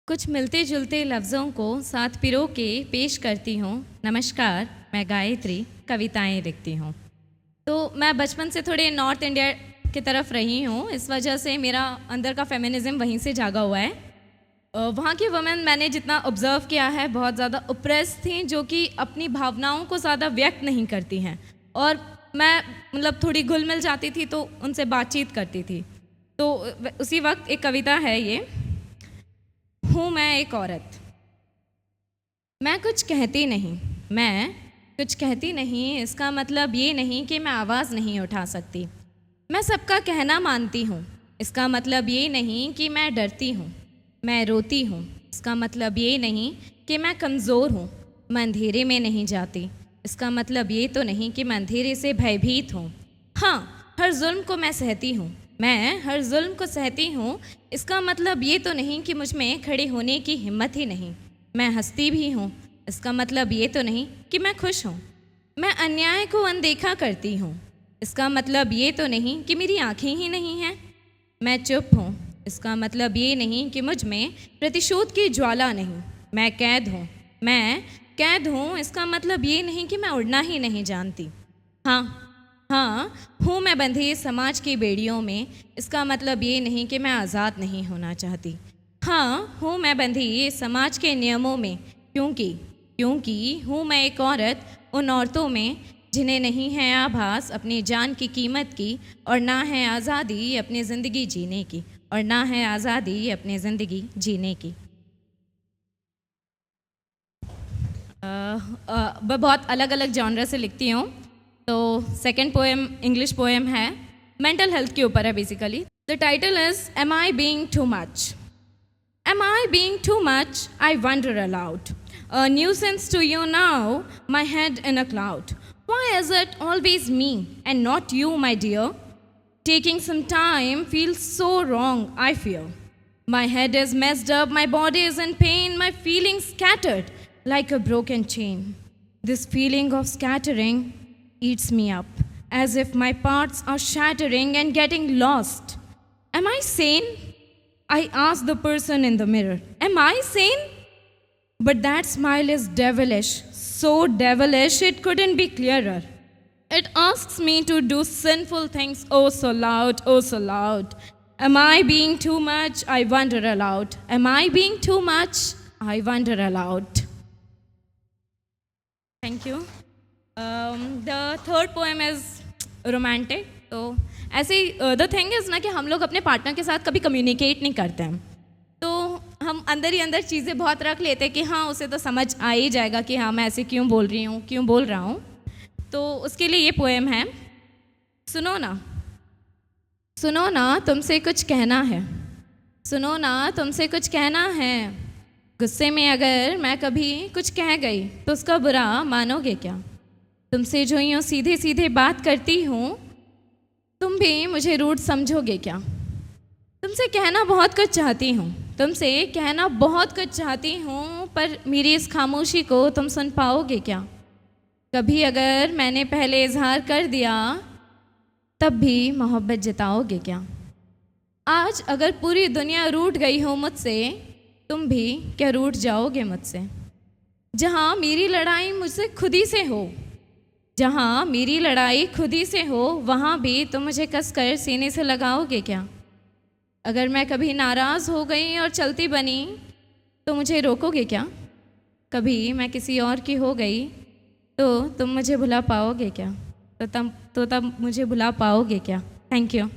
कुछ मिलते जुलते लफ्ज़ों को साथ पिरो के पेश करती हूँ। नमस्कार, मैं गायत्री कविताएं लिखती हूँ। तो मैं बचपन से थोड़े नॉर्थ इंडिया की तरफ रही हूँ, इस वजह से मेरा अंदर का फेमिनिज़्म वहीं से जागा हुआ है। वहाँ की वुमेन मैंने जितना ऑब्ज़र्व किया है बहुत ज़्यादा ओप्रेस थी, जो कि अपनी भावनाओं को ज़्यादा व्यक्त नहीं करती हैं। और मैं मतलब थोड़ी घुल मिल जाती थी तो उनसे बातचीत करती थी। तो उसी वक्त एक कविता है ये, हूँ मैं एक औरत। मैं कुछ कहती नहीं, मैं कुछ कहती नहीं, इसका मतलब ये नहीं कि मैं आवाज़ नहीं उठा सकती। मैं सबका कहना मानती हूँ, इसका मतलब ये नहीं कि मैं डरती हूँ। मैं रोती हूँ, इसका मतलब ये नहीं कि मैं कमज़ोर हूँ। मैं अंधेरे में नहीं जाती, इसका मतलब ये तो नहीं कि मैं अंधेरे से भयभीत हूँ। हाँ, हर जुल्म को मैं सहती हूँ, मैं हर जुल्म को सहती हूँ, इसका मतलब ये तो नहीं कि मुझ में खड़े होने की हिम्मत ही नहीं। मैं हंसती भी हूँ, इसका मतलब ये तो नहीं कि मैं खुश हूँ। मैं अन्याय को अनदेखा करती हूँ, इसका मतलब ये तो नहीं कि मेरी आँखें ही नहीं हैं। मैं चुप हूँ, इसका मतलब ये नहीं कि मुझ में प्रतिशोध की ज्वाला नहीं। मैं कैद हूँ, मैं कैद हूँ, इसका मतलब ये नहीं कि मैं उड़ना ही नहीं जानती। हाँ हाँ, हूँ मैं बंधी समाज की बेड़ियों में, इसका मतलब ये नहीं कि मैं आज़ाद नहीं होना चाहती। हाँ, हूँ मैं बंधी समाज के नियमों में, क्योंकि हूँ मैं एक औरत उन औरतों में जिन्हें नहीं है आभास अपनी जान की कीमत की, और ना है आज़ादी अपनी ज़िंदगी जीने की, और ना है आज़ादी अपनी ज़िंदगी जीने की। मैं बहुत अलग अलग जॉनर से लिखती हूँ। तो सेकेंड पोएम इंग्लिश पोएम है, मेंटल हेल्थ के ऊपर है basically. The title is am I being too much. Am I being too much? I wonder aloud. A nuisance to you now, my head in a cloud. Why is it always me and not you, my dear? Taking some time feels so wrong, I fear. My head is messed up, my body is in pain, my feelings scattered like a broken chain. This feeling of scattering eats me up, as if my parts are shattering and getting lost. Am I sane? I asked the person in the mirror, am I sane? But that smile is devilish, so devilish it couldn't be clearer. It asks me to do sinful things, oh so loud, oh so loud. Am I being too much? I wonder aloud. Am I being too much? I wonder aloud. Thank you. The third poem is romantic. तो ऐसे ही the thing is ना कि हम लोग अपने partner के साथ कभी कम्युनिकेट नहीं करते हैं, तो हम अंदर ही अंदर चीज़ें बहुत रख लेते हैं कि हाँ उसे तो समझ आ ही जाएगा कि हाँ मैं ऐसे क्यों बोल रही हूँ, क्यों बोल रहा हूँ। तो उसके लिए ये पोएम है, सुनो ना, सुनो ना तुमसे कुछ कहना है, सुनो ना तुमसे कुछ कहना है। गुस्से में अगर मैं कभी कुछ कह गई तो उसका बुरा मानोगे क्या? तुमसे जो यूँ सीधे सीधे बात करती हूँ, तुम भी मुझे रूड समझोगे क्या? तुमसे कहना बहुत कुछ चाहती हूँ, तुमसे कहना बहुत कुछ चाहती हूँ, पर मेरी इस खामोशी को तुम सुन पाओगे क्या? कभी अगर मैंने पहले इजहार कर दिया, तब भी मोहब्बत जताओगे क्या? आज अगर पूरी दुनिया रूठ गई हो मुझसे, तुम भी क्या रूठ जाओगे मुझसे? जहाँ मेरी लड़ाई मुझसे खुद ही से हो, जहाँ मेरी लड़ाई खुद ही से हो, वहाँ भी तुम मुझे कसकर सीने से लगाओगे क्या? अगर मैं कभी नाराज़ हो गई और चलती बनी, तो मुझे रोकोगे क्या? कभी मैं किसी और की हो गई, तो तुम मुझे भुला पाओगे क्या? तो तब मुझे भुला पाओगे क्या? Thank you.